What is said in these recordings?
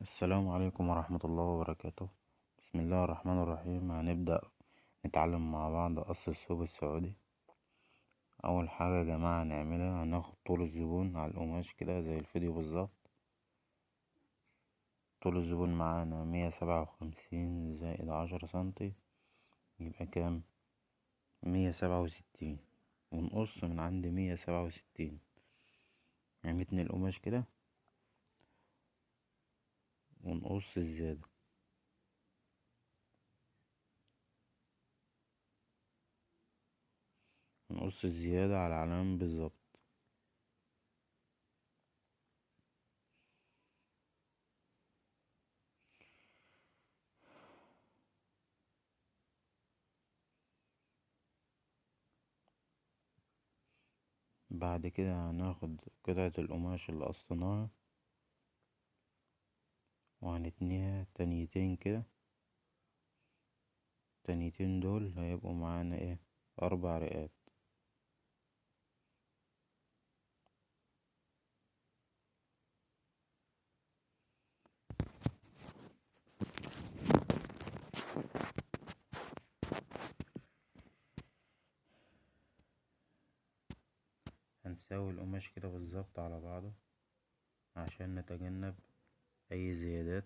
السلام عليكم ورحمة الله وبركاته. بسم الله الرحمن الرحيم. هنبدأ نتعلم مع بعض قص الثوب السعودي. أول حاجة يا جماعة هنعملها، هناخد طول الزبون على القماش كده زي الفيديو بالظبط. طول الزبون معانا 157 زائد 10 سنتي، يبقى كام؟ 167. ونقص من عند 167، يعني متن القماش كده ونقص الزيادة. نقص الزيادة على العلامة بالظبط. بعد كده هناخد قطعة القماش اللي قصيناها وهنتنيها تانيتين كده. التانيتين دول هيبقوا معانا ايه؟ 4 رقات. هنساوي القماش كده بالظبط على بعضه عشان نتجنب اي زيادات.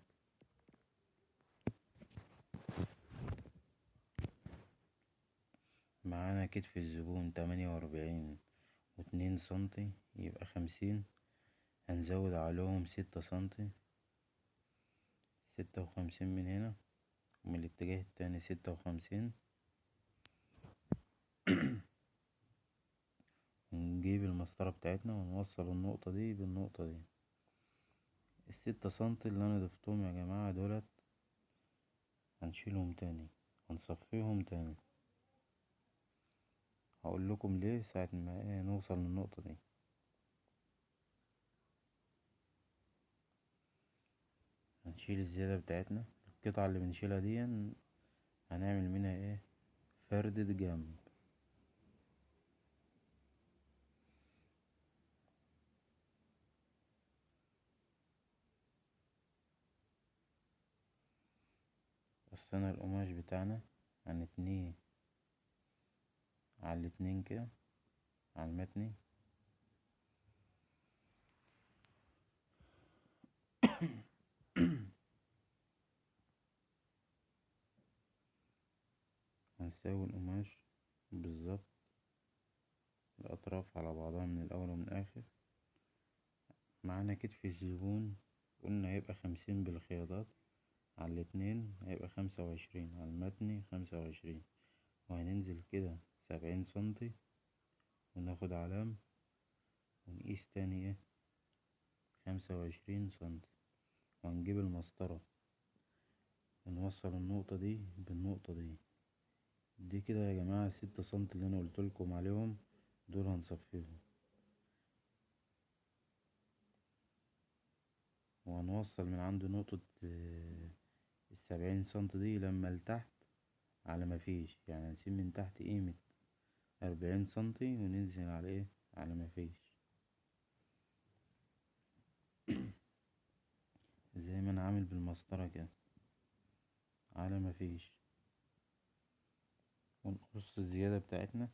معانا كتف الزبون 48.2 سنتي، يبقى 50. هنزود عليهم 6 سنتي، 56 من هنا، ومن الاتجاه التاني 56. ونجيب المسطرة بتاعتنا ونوصل النقطة دي بالنقطة دي. ال6 سنتي اللي انا ضفتهم يا جماعة دولت هنشيلهم تاني، هنصفيهم تاني. هقول لكم ليه ساعة ما نوصل للنقطة دي. هنشيل الزيادة بتاعتنا، القطعة اللي بنشيلها دي هنعمل منها فردة جنب. قصينا القماش بتاعنا هنتنيه على الاتنين كده على المتن. هنساوي القماش بالظبط، الأطراف على بعضها من الأول ومن الآخر. معانا كتف الزبون قلنا هيبقى 50 بالخياطات، على الاتنين هيبقى 25، على المتن 25. وهننزل كده 70 سنتي وناخد علامة ونقيس تاني 25 سنتي. وهنجيب المسطرة ونوصل النقطة دي بالنقطة دي كده يا جماعة. ال6 سنتي اللي انا قلتلكم عليهم دول هنصفيهم، وهنوصل من عند نقطة ال70 سنتي دي لما لتحت على مفيش، يعني هنسيب من تحت قيمة 40 سنتي وننزل على على مفيش. زي ما انا عامل بالمسطرة كده على مفيش. ونقص الزيادة بتاعتنا.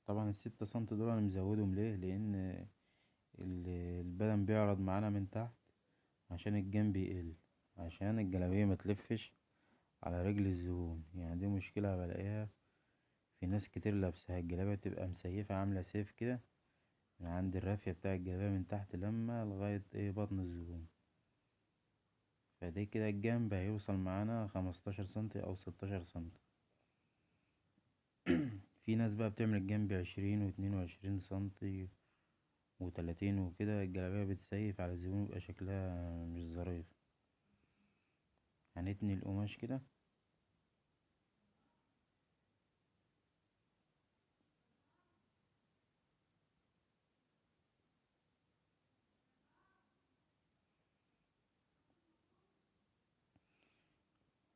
طبعا ال6 سنتي دول انا مزودهم ليه؟ لان البدن بيعرض معانا من تحت عشان الجنب يقل، عشان الجلابية متلفش على رجل الزبون. يعني دي مشكلة بلاقيها في ناس كتير لابسها، الجلابية بتبقى مسيفة عاملة سيف كده من عند الرافية بتاع الجلابية من تحت لما لغاية بطن الزبون. فدي كده الجنب هيوصل معانا 15 سنتي أو 16 سنتي. في ناس بقى بتعمل الجنب 20 و22 سنتي و30 وكده، الجلابية بتسيف على الزبون ويبقى شكلها مش ظريف. هنتني القماش كده.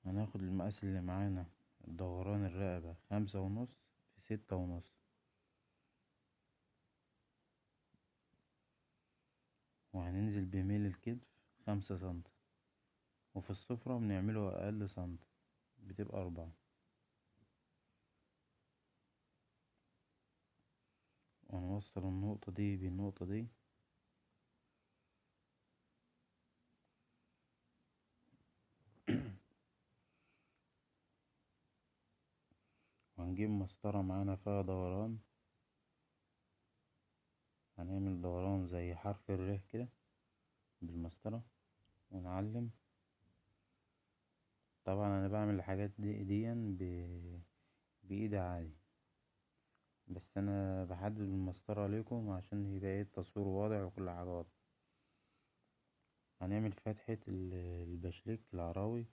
هناخد المقاس اللي معانا، دوران الرقبة 5.5 في 6.5. وهننزل بميل الكتف 5 سنتي، وفي السفرة بنعمله أقل سنتي، بتبقى 4. ونوصل النقطة دي بالنقطة دي، وهنجيب مسطرة معانا فيها دوران، هنعمل دوران زي حرف الر كده بالمسطرة ونعلم. طبعا انا بعمل الحاجات دي بايدي عادي، بس انا بحدد بالمسطرة ليكم عشان يبقى ايه التصوير واضح وكل حاجة واضحة. هنعمل فتحة البشليك العراوي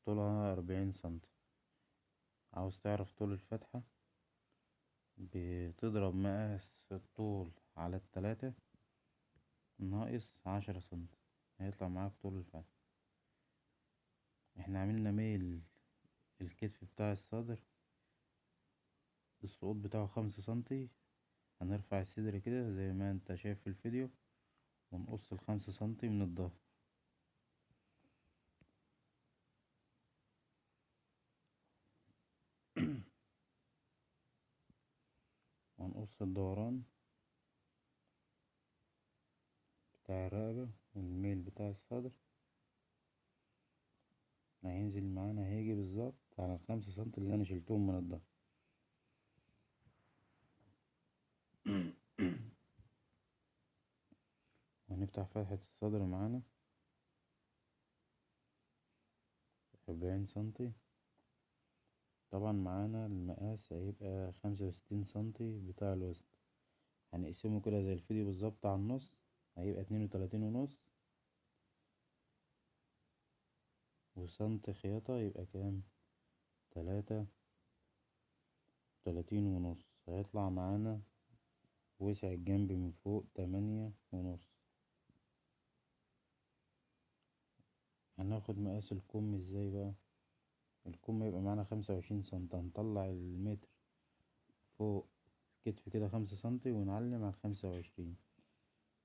طولها 40 سنتي. عاوز تعرف طول الفتحة، بتضرب مقاس الطول على 3 ناقص 10 سنتي، هيطلع معاك طول الفتحة. احنا عملنا ميل الكتف بتاع الصدر، السقوط بتاعه 5 سنتي. هنرفع الصدر كده زي ما انت شايف في الفيديو، ونقص ال5 سنتي من الظهر. ونقص الدوران بتاع الرقبة والميل بتاع الصدر، هينزل معانا، هيجي بالظبط على ال5 سنتي اللي انا شلتهم من الظهر. هنفتح فتحة الصدر معانا 40 سنتي. طبعا معانا المقاس هيبقى 65 سنتي بتاع الوسط، هنقسمه كده زي الفيديو بالظبط على النص، هيبقى 32.5. وسنتي خياطة يبقى كام؟ 33.5. هيطلع معانا وسع الجنب من فوق 8.5. هناخد مقاس الكم ازاي بقى؟ الكم يبقى معانا 25 سنتي، هنطلع المتر فوق كتف كده 5 سنتي ونعلم على 25.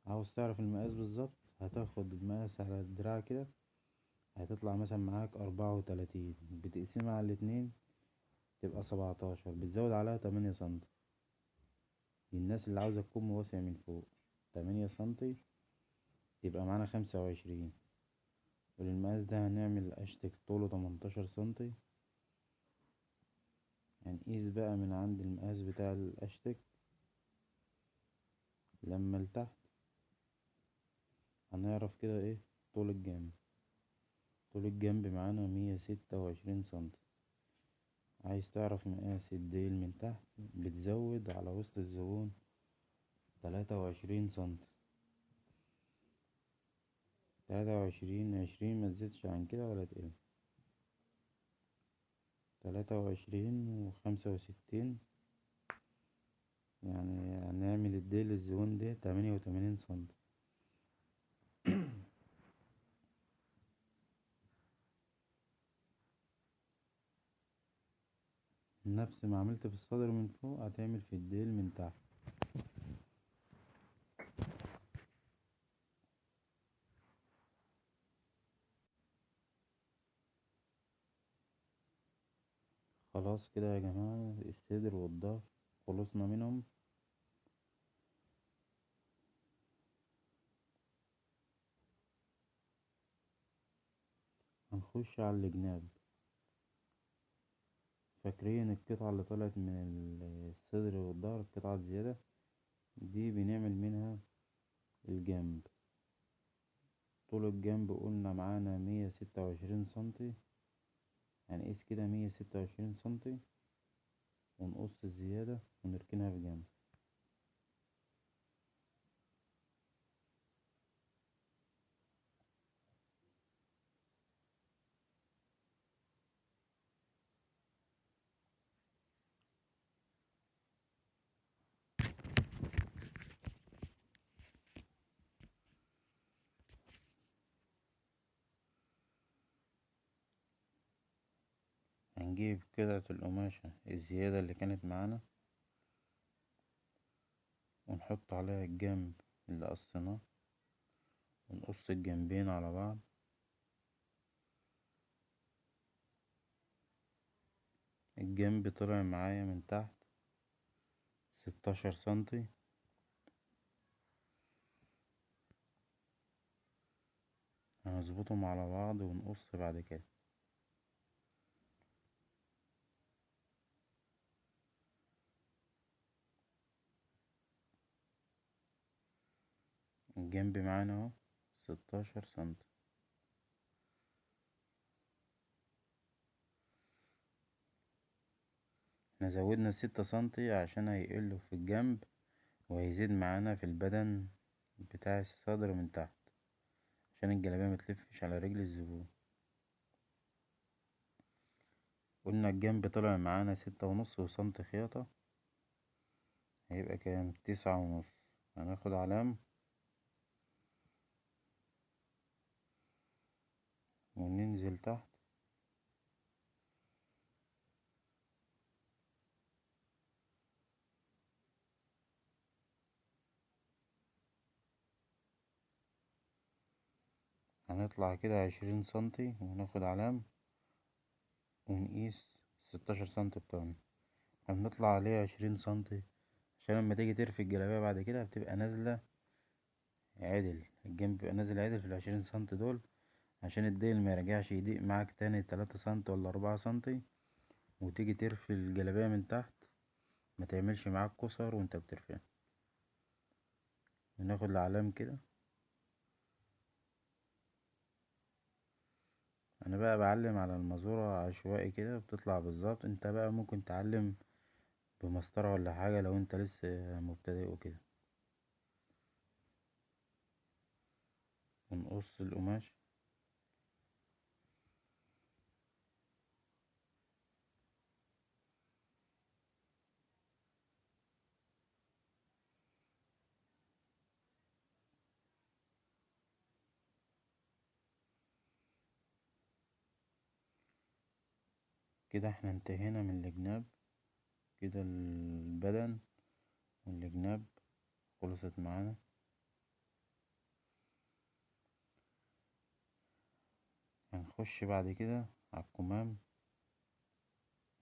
عاوز تعرف المقاس بالظبط، هتاخد المقاس على الدراع كده، هتطلع مثلا معاك 34، بتقسمها على الاتنين تبقى 17، بتزود عليها 8 سنتي. للناس اللي عاوزة الكم واسع من فوق 8 سنتي، يبقى معانا 25. وللمقاس ده هنعمل اشتك طوله 18 سنتي. هنقيس بقى من عند المقاس بتاع الاشتك لما لتحت، هنعرف كده ايه طول الجنب. طول الجنب معانا 126 سنتي. عايز تعرف مقاس الديل من تحت، بتزود على وسط الزبون 23 سنتي. 23 20، متزيدش عن كده ولا تقل. 23 و65، يعني هنعمل الديل الزبون ده 88 سنتي. نفس ما عملت في الصدر من فوق هتعمل في الديل من تحت. خلاص كده يا جماعة، الصدر والظهر خلصنا منهم. هنخش على الجناب. فاكرين القطعة اللي طلعت من الصدر والظهر، القطعة الزيادة دي بنعمل منها الجنب. طول الجنب قلنا معانا 126 سنتي، هنقيس كده 126 سنتي، ونقص الزيادة ونركنها في جنب. هنجيب قطعة القماشة الزيادة اللي كانت معانا، ونحط عليها الجنب اللي قصيناه، ونقص الجنبين على بعض. الجنب طلع معايا من تحت 16 سنتي. هنظبطهم على بعض ونقص بعد كده. الجنب معانا اهو 16 سنتي. احنا زودنا 6 سنتي عشان هيقلوا في الجنب، وهيزيد معانا في البدن بتاع الصدر من تحت، عشان الجلابية متلفش على رجل الزبون. قلنا الجنب طلع معانا 6.5 سنتي خياطة، هيبقى كام؟ 9.5. هناخد علام وننزل تحت. هنطلع كده 20 سنتي وناخد علام ونقيس 16 سنتي بتوعنا. هنطلع عليه 20 سنتي عشان لما تيجي ترفي الجلابية بعد كده بتبقى نازلة عدل. الجنب بيبقى نازل عدل في ال20 سنتي دول، عشان الديل ميرجعش يضيق معاك تاني 3 سنتي ولا 4 سنتي، وتيجي ترفي الجلابية من تحت متعملش معاك كسر وانت بترفيها. بناخد العلام كده. انا بقى بعلم على المزورة عشوائي كده بتطلع بالظبط. انت بقى ممكن تعلم بمسطرة ولا حاجة لو انت لسه مبتدئ وكده. ونقص القماش. كده احنا انتهينا من الجناب. كده البدن والجناب خلصت معانا. هنخش بعد كده على الكمام.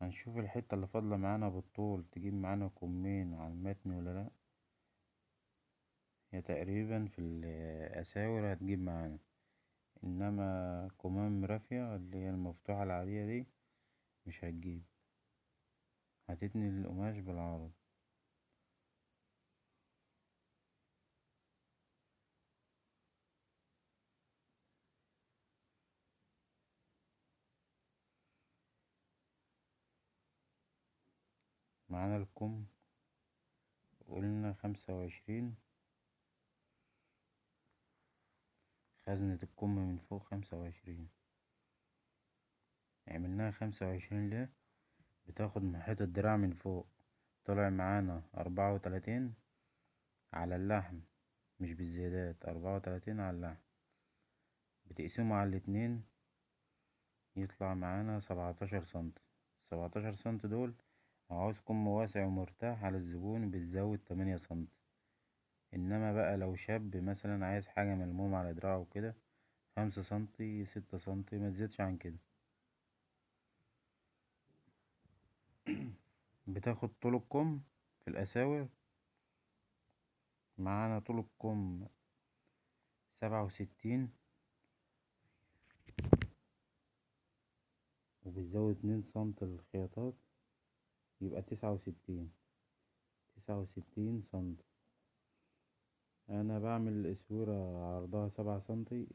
هنشوف الحتة اللي فاضلة معانا بالطول تجيب معانا كمين على المتن ولا لأ. هي تقريبا في الأساور هتجيب معانا، إنما كمام رافية اللي هي المفتوحة العادية دي مش هتجيب. هتتني القماش بالعرض. معانا الكم قلنا 25. خزنة الكم من فوق 25. عملناها 25 ليه؟ بتاخد محيط الدراع من فوق. طلع معانا 34 على اللحم، مش بالزيادات، 34 على اللحم. بتقسمه على الاتنين يطلع معانا 17 سنتي. 17 سنتي دول لو عاوز كم واسع ومرتاح على الزبون بتزود 8 سنتي. انما بقى لو شاب مثلا عايز حاجة ملمومة على دراعه وكده 5 سنتي 6 سنتي، متزيدش عن كده. بتاخد طول الكم في الأساور. معانا طول الكم 67، وبتزود 2 سنتي للخياطات يبقى 69. 69 سنتي. أنا بعمل الأسورة عرضها 7 سنتي.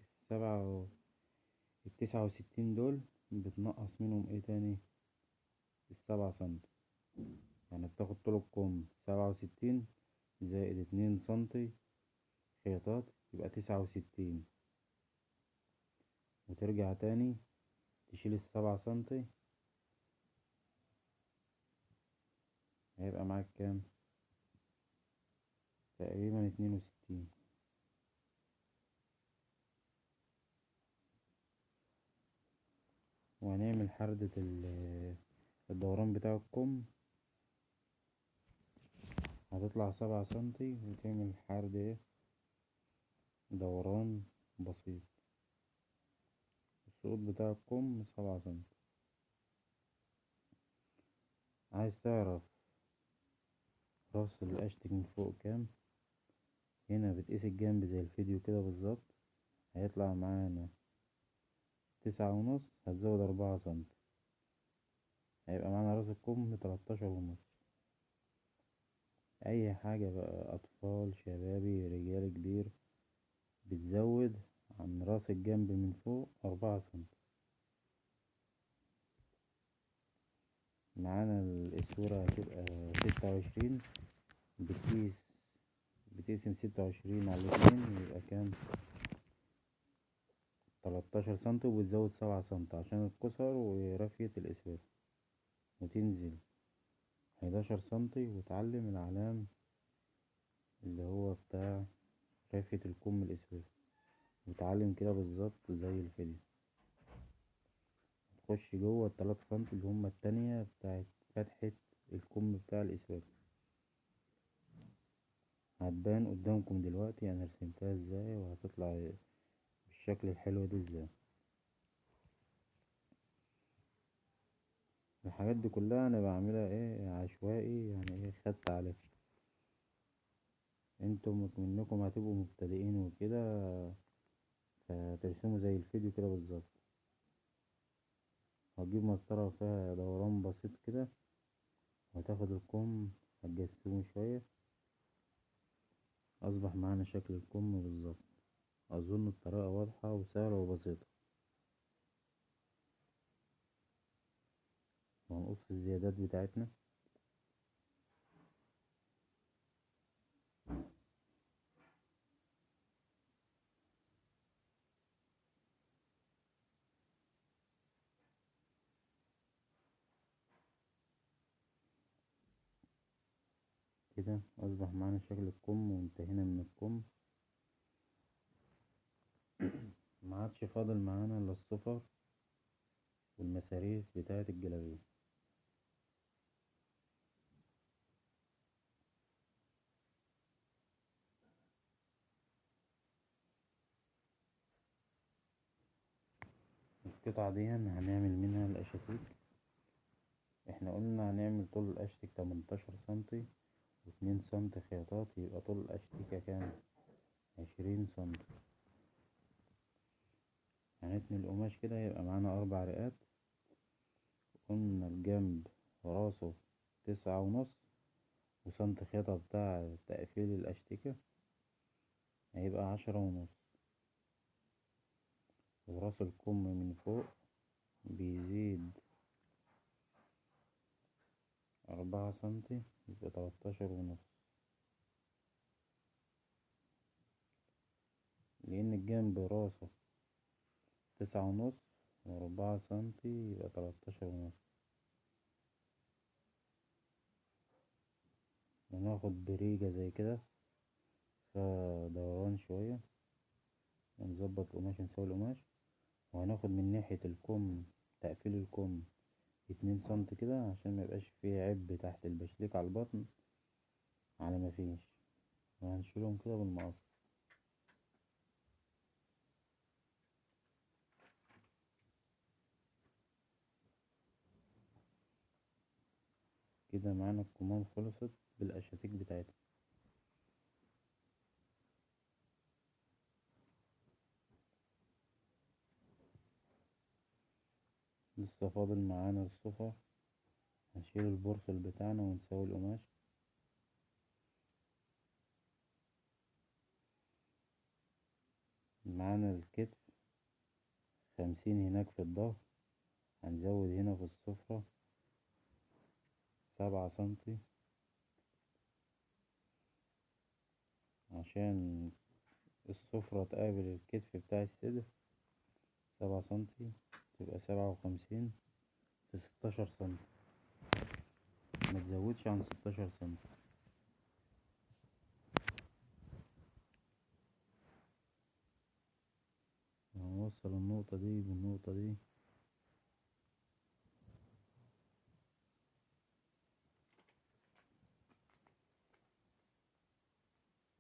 ال69 دول بتنقص منهم ايه تاني؟ ال7 سنتي. يعني بتاخد طول الكم 67 زائد 2 سنتي خياطات يبقى 69، وترجع تاني تشيل ال7 سنتي. هيبقى معاك كام؟ تقريبا 62. وهنعمل حردة الدوران بتاع الكم. هتطلع 7 سنتي وتعمل حرد ايه؟ دوران بسيط. السقوط بتاع الكم 7 سنتي. عايز تعرف راس الاشتك من فوق كام؟ هنا بتقيس الجنب زي الفيديو كده بالظبط. هيطلع معانا 9.5، هتزود 4 سنتي، هيبقى معانا راس الكم 13.5. اي حاجة بقى، اطفال، شبابي، رجال كبير، بتزود عن راس الجنب من فوق 4 سنتي. معانا الاسورة هتبقى 26. بتقيس بتقسم 26 على 2، يبقى كام؟ 13 سنتي، وبتزود 7 سنتي عشان الكسر ورفية الاسورة، وتنزل 11 سنتي، وتعلم العلام اللي هو بتاع رفية الكم الاسود، وتعلم كده بالظبط زي الفيديو. تخش جوه ال3 سنتي اللي هما التانية بتاعت فتحة الكم بتاع الاسود. هتبان قدامكم دلوقتي انا رسمتها ازاي، وهتطلع بالشكل الحلو ده ازاي. الحاجات دي كلها انا بعملها ايه عشوائي، يعني ايه، خدت عليها. انتم منكم هتبقوا مبتدئين وكده، فترسموا زي الفيديو كده بالظبط. هتجيب مسطرة فيها دوران بسيط كده، وهتاخد الكم، هتجسمه شوية. أصبح معانا شكل الكم بالظبط. أظن الطريقة واضحة وسهلة وبسيطة. وهنقص الزيادات بتاعتنا. كده أصبح معانا شكل الكم، وانتهينا من الكم. معادش فاضل معانا إلا الصفر والمساريف بتاعة الجلابية. القطعة دي هنعمل منها الأشاتيك. احنا قلنا هنعمل طول الأشتك 18 سنتي، و2 سنتي خياطات، يبقى طول الأشتكة كام؟ 20 سنتي. هنتني القماش كده، يبقى معانا 4 رقات. قلنا الجنب وراسه 9.5، وسنتي خياطة بتاع تقفيل الأشتكة هيبقى 10.5. وراس الكم من فوق بيزيد 4 سنتي، يبقى 13.5. لأن الجنب راسه 9.5 و4 سنتي، يبقى 13.5. وناخد بريجة زي كده فدوران شوية، ونظبط القماش، نسوي القماش. وهناخد من ناحية الكم، تقفيل الكم 2 سنتي كده، عشان ميبقاش فيه عب تحت البشليك على البطن على مفيش، وهنشيلهم كده بالمقص. كده معانا الكمام خلصت بالأشاتيك بتاعتها. لسه فاضل معانا الصفر. هنشيل البورصل بتاعنا ونسوي القماش. معانا الكتف 50 هناك في الظهر. هنزود هنا في السفرة 7 سنتي، عشان السفرة تقابل الكتف بتاع الصدر. 7 سنتي، تبقى 57 في 16 سنتي. متزودش عن 16 سنتي. هنوصل النقطة دي بالنقطة دي،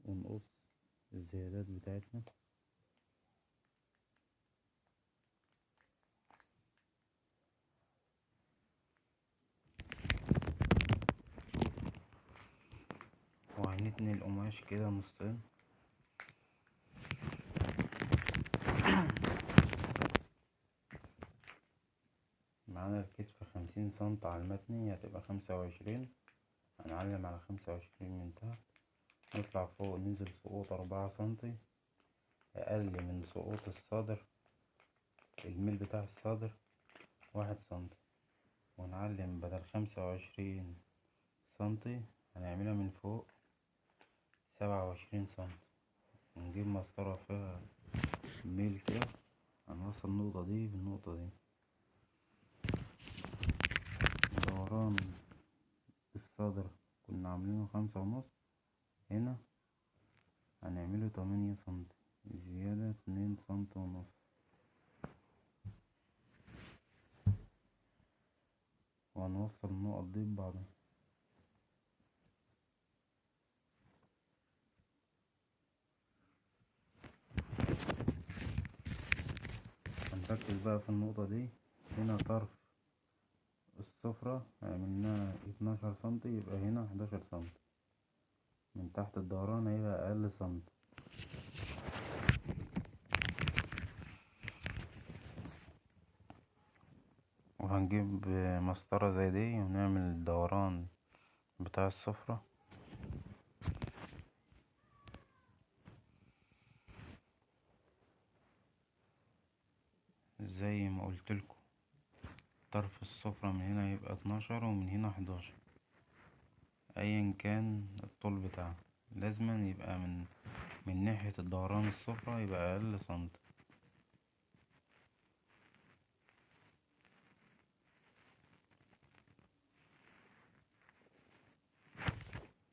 ونقص الزيادات بتاعتنا. هنتني القماش كده نصين. معانا الكتف 50 سم على المتني، هتبقى 25. هنعلم على 25 من تحت، نطلع فوق ننزل سقوط 4 سم، أقل من سقوط الصدر، الميل بتاع الصدر 1 سم، ونعلم بدل 25 سم هنعملها من فوق 27 سم، ونجيب مسطرة فيها ميل كده، هنوصل النقطة دي بالنقطة دي. دوران الصدر كنا عاملينه 5.5، هنا هنعمله 8 سم، زيادة 2.5 سم. وهنوصل النقط دي ببعضها. هنركز بقى في النقطة دي، هنا طرف السفرة عملناها 12 سم، يبقى هنا 11 سم، من تحت الدوران هيبقى أقل سم. وهنجيب مسطرة زي دي ونعمل الدوران بتاع السفرة زي ما قلتلكوا. طرف السفرة من هنا يبقى 12 ومن هنا 11، ايا كان الطول بتاعها لازما يبقى من ناحية الدوران السفرة يبقى أقل سم.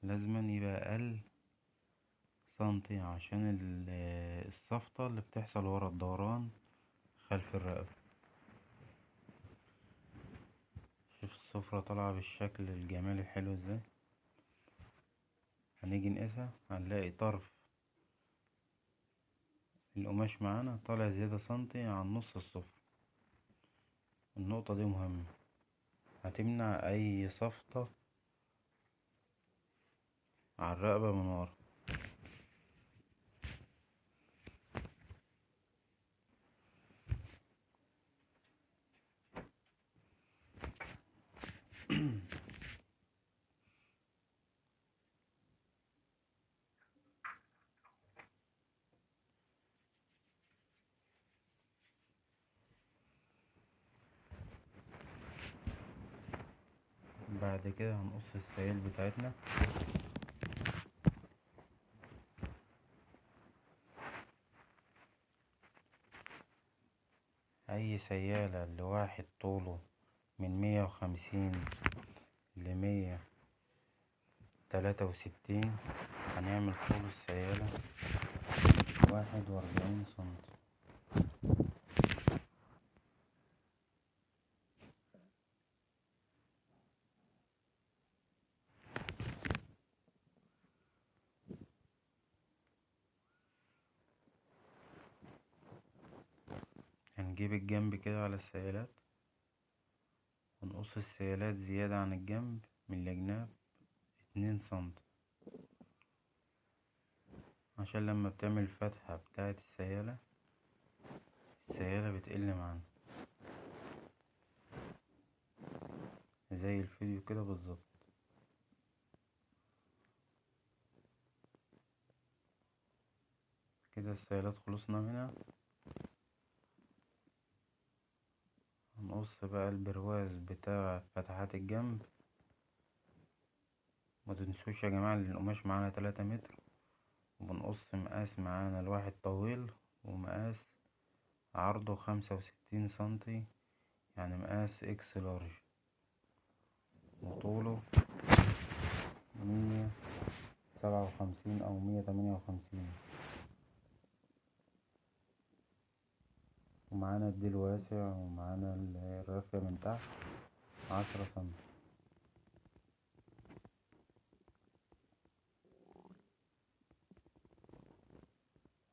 لازما يبقى أقل سنتي عشان الصفطة اللي بتحصل ورا الدوران خلف الرقبة. شوف السفرة طالعة بالشكل الجمالي الحلو ازاي. هنيجي نقيسها هنلاقي طرف القماش معانا طالع زيادة سنتي عن نص السفرة. النقطة دي مهمة، هتمنع أي صفطة على الرقبة من ورا. بعد كده هنقص السيال بتاعتنا. أي سيالة لواحد طوله من 150 ل163، هنعمل طول السيالة 41 سنتي. هنجيب الجنب كده على السيالات، ونقص السيالات زيادة عن الجنب من الجناب 2 سنتي، عشان لما بتعمل الفتحة بتاعة السيالة بتقل معانا زي الفيديو كده بالظبط. كده السيالات خلصنا منها. هنقص بقى البرواز بتاع فتحات الجنب. متنسوش يا جماعة ان القماش معانا 3 متر، وبنقص مقاس معانا الواحد طويل، ومقاس عرضه 65 سنتي، يعني مقاس اكس لارج، وطوله 157 أو 158. ومعانا الديل واسع، ومعانا الرافية من تحت 10 سنتي.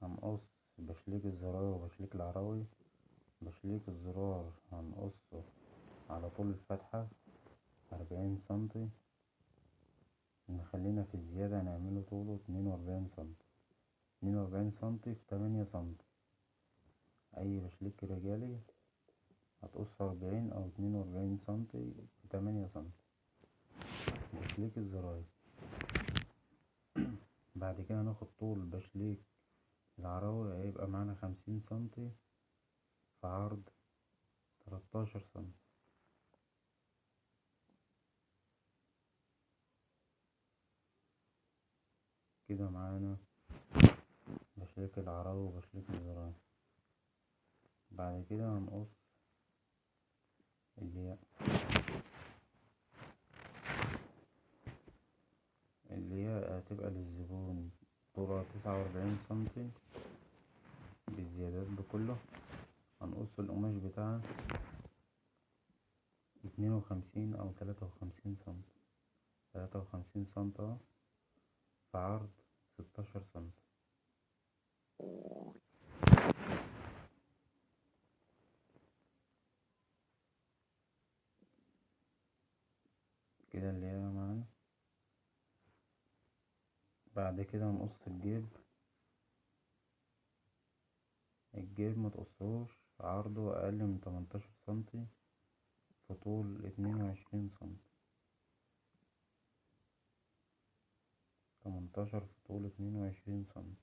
هنقص بشليك الزراير وبشليك العراوي. بشليك الزرار هنقصه على طول الفتحة 40 سنتي، نخلينا في الزيادة، هنعمله طوله 42 سنتي. 42 سنتي في 8 سنتي. أي بشليك رجالي هتقص 40 أو 42 سنتي في 8 سنتي. بشليك الزراير. بعد كده هناخد طول بشليك العراوي، هيبقى معانا 50 سنتي في عرض 13 سنتي. كده معانا بشليك العراوي وبشليك الزراير. بعد كده هنقص الياق. الياق هتبقى للزبون طولها 49 سنتي بالزيادات بكله. هنقص القماش بتاعها 52 أو 53 سنتي. 53 سنتي اهو في عرض 16 سنتي. كده اللي هي معانا. بعد كده هنقص الجيب. الجيب متقصهوش، عرضه أقل من 18 سنتي في طول 22 سنتي. 18 في طول 22 سنتي.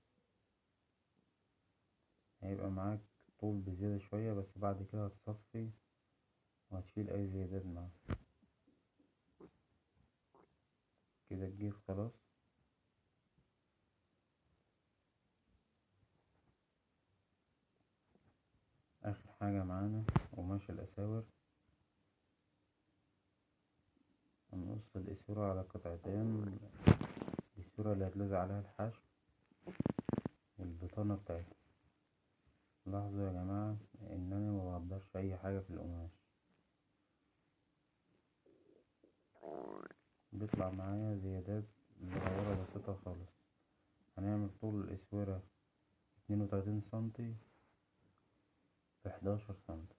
هيبقى معاك طول بزيادة شوية، بس بعد كده هتصفي وهتشيل أي زيادات معاك. كده الجيب خلاص. آخر حاجة معانا قماش الأساور. هنقص الإسورة على قطعتين، الإسورة اللي هتلزق عليها الحشو والبطانة بتاعتها. لاحظوا يا جماعة إن أنا مبقدرش أي حاجة في القماش، بيطلع معايا زيادات صغيرة بسيطة خالص. هنعمل طول الإسورة 32 سنتي في 11 سنتي.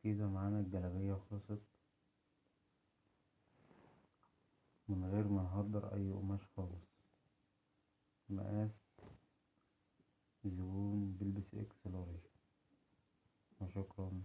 كده معانا الجلابية خلصت من غير ما نهدر أي قماش خالص. مقاس زبون بيلبس إكس لارج. وشكرا.